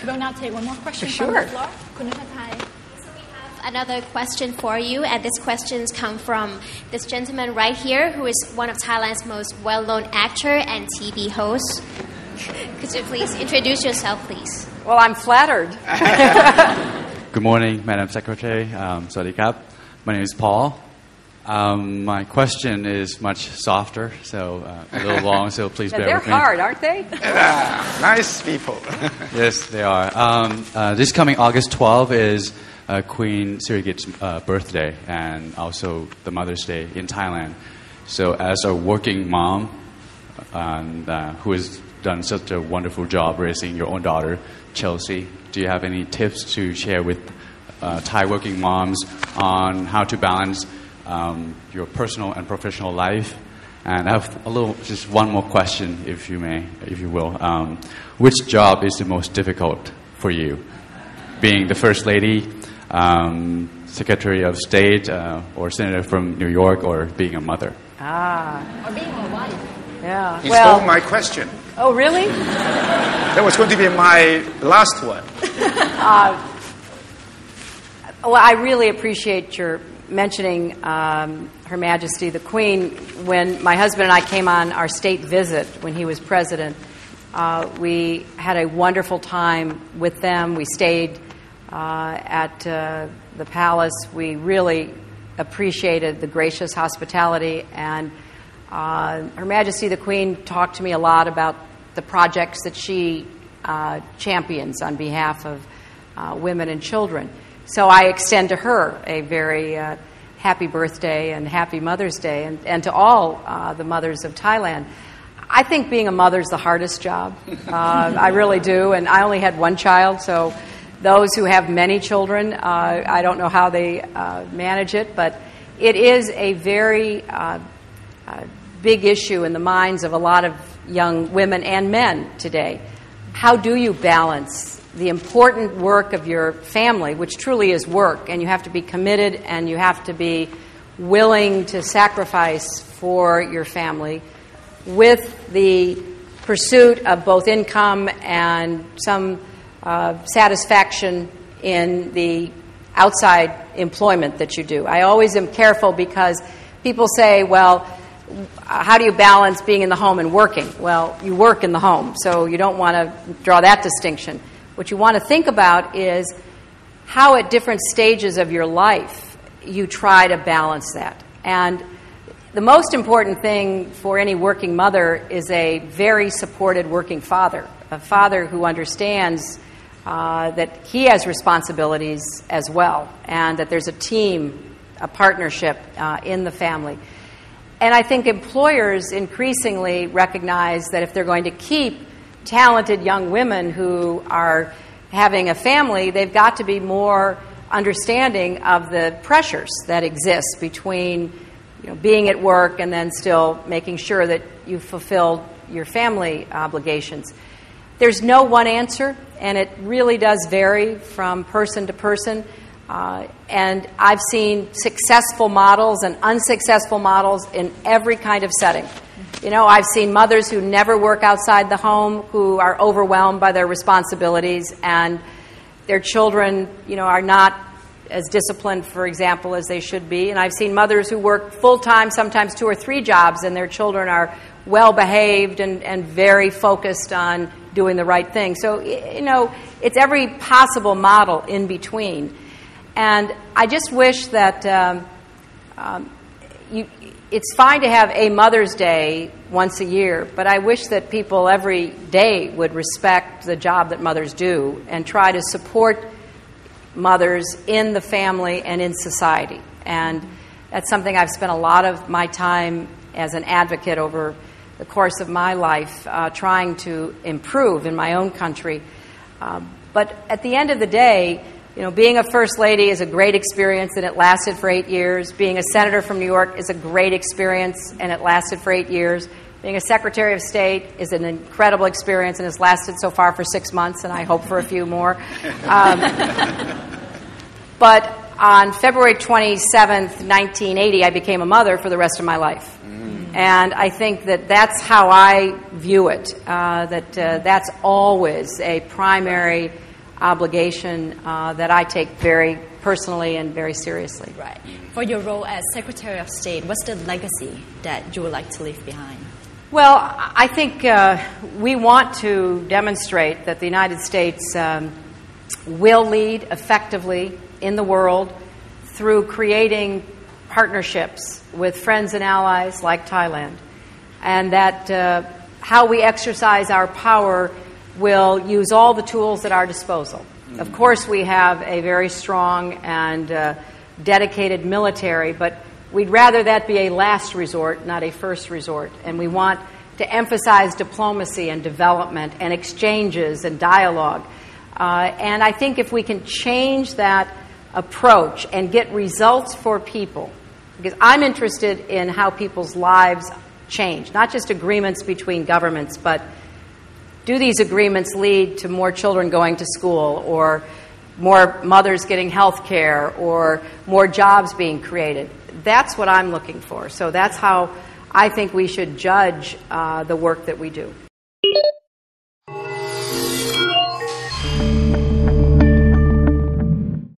We'll now take one more question Sure. from the floor. Kunupatai. Another question for you, and this questions come from this gentleman right here, who is one of Thailand's most well-known actor and TV host. Could you please introduce yourself, please? Well, I'm flattered. Good morning, Madam Secretary. Sawadee krap. My name is Paul. My question is much softer, so a little long, so please bear with me. They're hard, aren't they? Nice people. Yes, they are. This coming August 12 is Queen Sirikit's birthday and also the Mother's Day in Thailand. So as a working mom who has done such a wonderful job raising your own daughter, Chelsea, do you have any tips to share with Thai working moms on how to balance your personal and professional life? And I have just one more question, if you will. Which job is the most difficult for you? Being the First Lady, Secretary of State, or Senator from New York, or being a mother? Or being a wife. Yeah. He stole my question. Oh, really? That was going to be my last one. Well, I really appreciate your mentioning Her Majesty the Queen. When my husband and I came on our state visit when he was president, we had a wonderful time with them. We stayed at the palace. We really appreciated the gracious hospitality, and Her Majesty the Queen talked to me a lot about the projects that she champions on behalf of women and children. So I extend to her a very happy birthday and happy Mother's Day, and to all the mothers of Thailand. I think being a mother is the hardest job. I really do, and I only had one child, so those who have many children, I don't know how they manage it, but it is a very big issue in the minds of a lot of young women and men today. How do you balance the important work of your family, which truly is work, and you have to be committed and you have to be willing to sacrifice for your family, with the pursuit of both income and some satisfaction in the outside employment that you do? I always am careful because people say, well, how do you balance being in the home and working? Well, you work in the home, so you don't want to draw that distinction. What you want to think about is how at different stages of your life you try to balance that. And the most important thing for any working mother is a very supported working father, a father who understands that he has responsibilities as well, and that there's a team, a partnership in the family. And I think employers increasingly recognize that if they're going to keep talented young women who are having a family, they've got to be more understanding of the pressures that exist between being at work and then still making sure that you fulfill your family obligations. There's no one answer, and it really does vary from person to person. And I've seen successful models and unsuccessful models in every kind of setting. I've seen mothers who never work outside the home, who are overwhelmed by their responsibilities, and their children, are not as disciplined, for example, as they should be. And I've seen mothers who work full-time, sometimes 2 or 3 jobs, and their children are well-behaved and very focused on doing the right thing. So, it's every possible model in between. And I just wish that it's fine to have a Mother's Day once a year, but I wish that people every day would respect the job that mothers do and try to support mothers in the family and in society. And that's something I've spent a lot of my time as an advocate over the course of my life trying to improve in my own country. But at the end of the day, being a First Lady is a great experience, and it lasted for 8 years. Being a Senator from New York is a great experience, and it lasted for 8 years. Being a Secretary of State is an incredible experience, and has lasted so far for 6 months, and I hope for a few more. But on February 27th, 1980, I became a mother for the rest of my life. And I think that that's how I view it, that's always a primary obligation that I take very personally and very seriously. Right. For your role as Secretary of State, what's the legacy that you would like to leave behind? Well, I think we want to demonstrate that the United States will lead effectively in the world through creating partnerships with friends and allies like Thailand, and that how we exercise our power will use all the tools at our disposal. Of course, we have a very strong and dedicated military, but we'd rather that be a last resort, not a first resort. And we want to emphasize diplomacy and development and exchanges and dialogue. And I think if we can change that approach and get results for people, because I'm interested in how people's lives change, not just agreements between governments, but do these agreements lead to more children going to school, or more mothers getting health care, or more jobs being created? That's what I'm looking for. So that's how I think we should judge the work that we do.